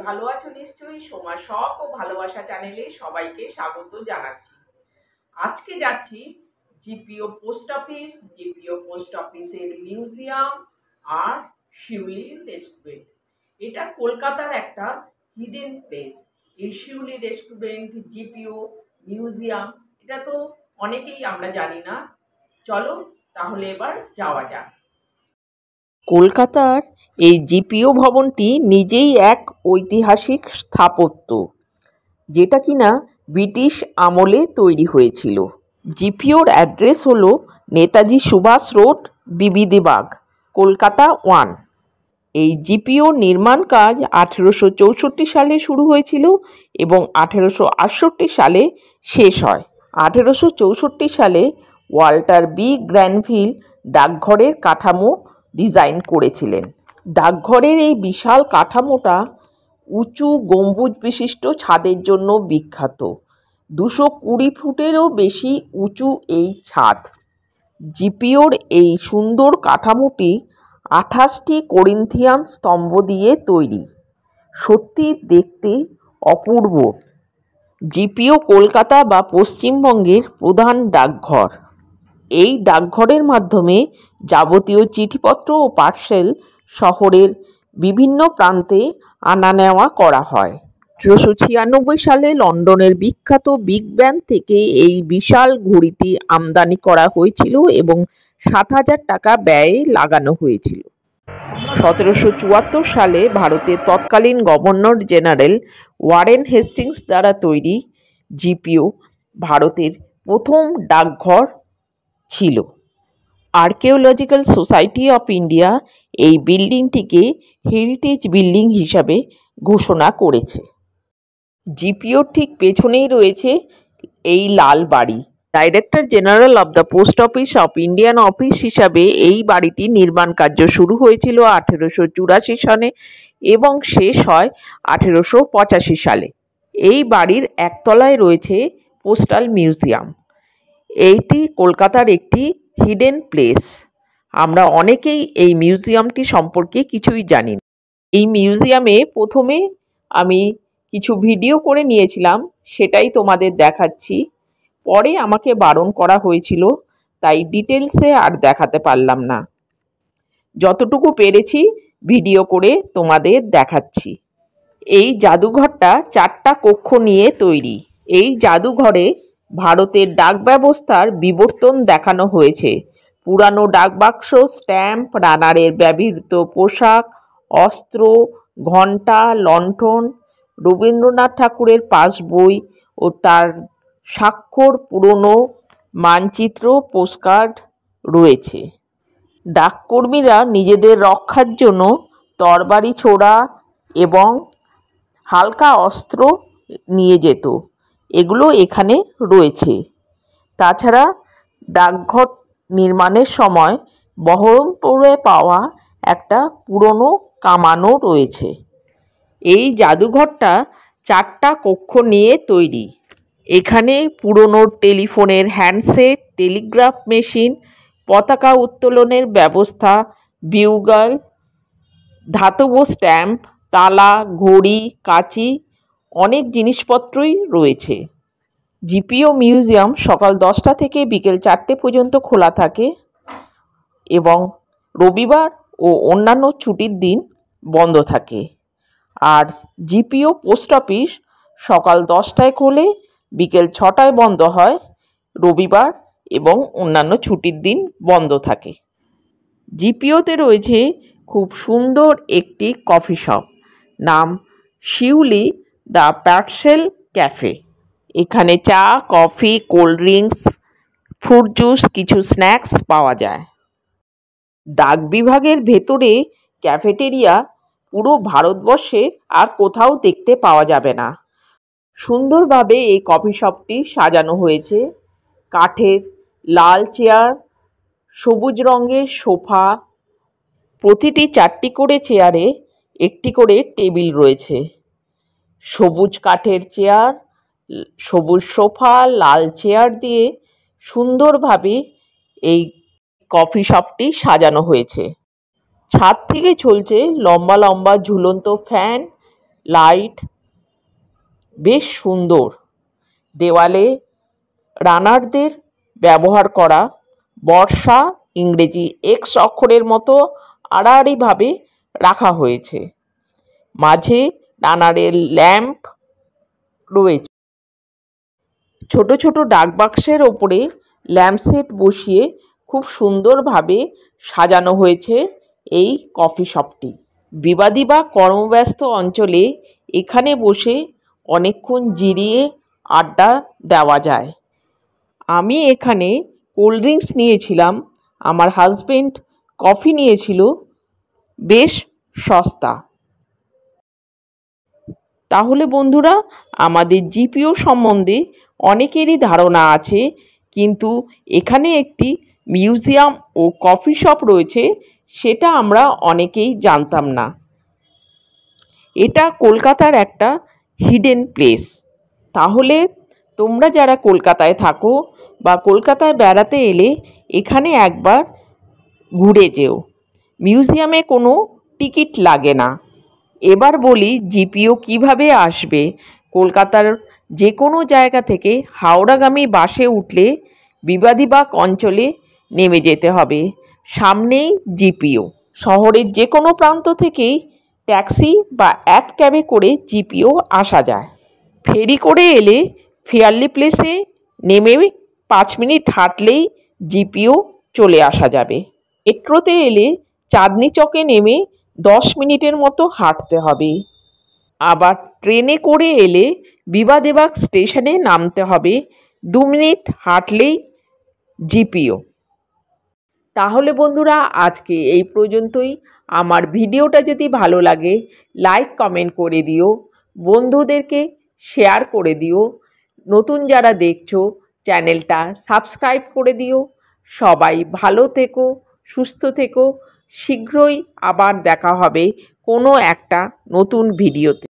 ভালো আছো নিশ্চয়ই। সোমা শখ ও ভালোবাসা চ্যানেলে সবাইকে স্বাগত জানাচ্ছি। আজকে যাচ্ছি GPO post office, GPO post অফিসের মিউজিয়াম আর শিউলি রেস্টুরেন্ট। এটা কলকাতার একটা হিডেন প্লেস। এই শিউলি রেস্টুরেন্ট, জিপিও, মিউজিয়াম, এটা তো অনেকেই আমরা জানি না। চলো তাহলে এবার যাওয়া যাক। কলকাতার এই জিপিও ভবনটি নিজেই এক ঐতিহাসিক স্থাপত্য, যেটা কিনা ব্রিটিশ আমলে তৈরি হয়েছিল। জিপিওর অ্যাড্রেস হলো নেতাজি সুভাষ রোড, বিবিদিবাগ, কলকাতা 1। এই জিপিও নির্মাণ কাজ 1864 সালে শুরু হয়েছিল এবং 1868 সালে শেষ হয়। 1864 সালে ওয়াল্টার বি গ্র্যানভিল ডাকঘরের কাঠামো ডিজাইন করেছিলেন। ডাকঘরের এই বিশাল কাঠামোটা উঁচু গম্বুজ বিশিষ্ট ছাদের জন্য বিখ্যাত। 220 ফুটেরও বেশি উঁচু এই ছাদ। জিপিওর এই সুন্দর কাঠামোটি 28টি করিন্থিয়ান স্তম্ভ দিয়ে তৈরি। সত্যি দেখতে অপূর্ব। জিপিও কলকাতা বা পশ্চিমবঙ্গের প্রধান ডাকঘর। এই ডাকঘরের মাধ্যমে যাবতীয় চিঠিপত্র ও পার্সেল শহরের বিভিন্ন প্রান্তে আনা নেওয়া করা হয়। 1896 সালে লন্ডনের বিখ্যাত বিগ ব্যান থেকে এই বিশাল ঘড়িটি আমদানি করা হয়েছিল এবং 7,000 টাকা ব্যয়ে লাগানো হয়েছিল। 1774 সালে ভারতের তৎকালীন গভর্নর জেনারেল ওয়ারেন হেস্টিংস দ্বারা তৈরি জিপিও ভারতের প্রথম ডাকঘর ছিল। আর্কিওলজিক্যাল সোসাইটি অফ ইন্ডিয়া এই বিল্ডিংটিকে হেরিটেজ বিল্ডিং হিসাবে ঘোষণা করেছে। জিপিওর ঠিক পেছনেই রয়েছে এই লাল বাড়ি। Director general of the post office of Indian office হিসাবে এই বাড়িটির নির্মাণ কার্য শুরু হয়েছিল 1884 সালে এবং শেষ হয় 1885 সালে। এই বাড়ির একতলায় রয়েছে পোস্টাল মিউজিয়াম। এইটি কলকাতার একটি হিডেন প্লেস। আমরা অনেকেই এই মিউজিয়ামটি সম্পর্কে কিছুই জানি না। এই মিউজিয়ামে প্রথমে আমি কিছু ভিডিও করে নিয়েছিলাম, সেটাই তোমাদের দেখাচ্ছি। পরে আমাকে বারণ করা হয়েছিল, তাই ডিটেলসে আর দেখাতে পারলাম না। যতটুকু পেরেছি ভিডিও করে তোমাদের দেখাচ্ছি। এই জাদুঘরটা 4টা কক্ষ নিয়ে তৈরি। এই জাদুঘরে ভারতের ডাক ব্যবস্থার বিবর্তন দেখানো হয়েছে। পুরানো ডাকবাক্স, স্ট্যাম্প, রানারের ব্যবহৃত পোশাক, অস্ত্র, ঘণ্টা, লণ্ঠন, রবীন্দ্রনাথ ঠাকুরের পাসবই ও তার স্বাক্ষর, পুরনো মানচিত্র, পোস্টকার্ড রয়েছে। ডাককর্মীরা নিজেদের রক্ষার জন্য তরবারি, ছোরা এবং হালকা অস্ত্র নিয়ে যেত। এগুলো এখানে রয়েছে। তাছাড়া ডাকঘর নির্মাণের সময় বহরমপুরে পাওয়া একটা পুরনো কামানও রয়েছে। এই জাদুঘরটা 4টা কক্ষ নিয়ে তৈরি। এখানে পুরনো টেলিফোনের হ্যান্ডসেট, টেলিগ্রাফ মেশিন, পতাকা উত্তোলনের ব্যবস্থা, বিউগল, ধাতব স্ট্যাম্প, তালা, ঘড়ি, কাঁচি, অনেক জিনিসপত্রই রয়েছে। জিপিও মিউজিয়াম সকাল 10টা থেকে বিকেল 4টে পর্যন্ত খোলা থাকে এবং রবিবার ও অন্যান্য ছুটির দিন বন্ধ থাকে। আর জিপিও পোস্ট অফিস সকাল 10টায় খোলে, বিকেল 6টায় বন্ধ হয়। রবিবার এবং অন্যান্য ছুটির দিন বন্ধ থাকে। জিপিওতে রয়েছে খুব সুন্দর একটি কফি শপ, নাম শিউলি দ্য পার্সেল ক্যাফে। এখানে চা, coffee, cold drinks, fruit juice, কিছু স্ন্যাক্স পাওয়া যায়। ডাক বিভাগের ভেতরে ক্যাফেটেরিয়া পুরো ভারতবর্ষে আর কোথাও দেখতে পাওয়া যাবে না। সুন্দরভাবে এই কফি শপটি সাজানো হয়েছে। কাঠের লাল চেয়ার, সবুজ রঙের সোফা, প্রতিটি 4টি করে চেয়ারে একটি করে টেবিল রয়েছে। সবুজ কাঠের চেয়ার, সবুজ সোফা, লাল চেয়ার দিয়ে সুন্দরভাবে এই কফি শপটি সাজানো হয়েছে। ছাদ থেকে চলছে লম্বা লম্বা ঝুলন্ত ফ্যান লাইট বেশ সুন্দর। দেওয়ালে রানারদের ব্যবহার করা বর্ষা ইংরেজি এক্স অক্ষরের মতো আড়াআড়িভাবে রাখা হয়েছে। মাঝে রানারের ল্যাম্প রয়েছে। ছোট ছোট ডাকবাক্সের ওপরে ল্যাম্পশেড বসিয়ে খুব সুন্দরভাবে সাজানো হয়েছে এই কফি শপটি। বিবাদী বা কর্মব্যস্ত অঞ্চলে এখানে বসে অনেকক্ষণ জিরিয়ে আড্ডা দেওয়া যায়। আমি এখানে কোল্ড ড্রিঙ্কস নিয়েছিলাম, আমার হাজবেন্ড কফি নিয়েছিল, বেশ সস্তা। তাহলে বন্ধুরা, আমাদের জিপিও সম্বন্ধে অনেকেরই ধারণা আছে, কিন্তু এখানে একটি মিউজিয়াম ও কফি শপ রয়েছে সেটা আমরা অনেকেই জানতাম না। এটা কলকাতার একটা হিডেন প্লেস। তাহলে তোমরা যারা কলকাতায় থাকো বা কলকাতায় বেড়াতে এলে এখানে একবার ঘুরে যেও। মিউজিয়ামে কোনো টিকিট লাগে না। এবার বলি জিপিও কিভাবে আসবে। কলকাতার যে কোনো জায়গা থেকে হাওড়াগামী বাসে উঠলে বিবাদীবাগ অঞ্চলে নেমে যেতে হবে। সামনেই জিপিও। শহরের যে কোনো প্রান্ত থেকেই ট্যাক্সি বা এক ক্যাবে করে জিপিও আসা যায়। ফেরি করে এলে ফেয়ারলি প্লেসে নেমে 5 মিনিট হাঁটলেই জিপিও চলে আসা যাবে। মেট্রোতে এলে চাঁদনি চকে নেমে 10 মিনিটের মতো হাঁটতে হবে। আবার ট্রেনে করে এলে বিবাদীবাগ স্টেশনে নামতে হবে, 2 মিনিট হাঁটলেই জিপিও। তাহলে বন্ধুরা, আজকে এই পর্যন্তই। আমার ভিডিওটা যদি ভালো লাগে লাইক কমেন্ট করে দিও, বন্ধুদেরকে শেয়ার করে দিও, নতুন যারা দেখছো চ্যানেলটা সাবস্ক্রাইব করে দিও। সবাই ভালো থেকো, সুস্থ থেকো। শীঘ্রই আবার দেখা হবে কোনো একটা নতুন ভিডিওতে।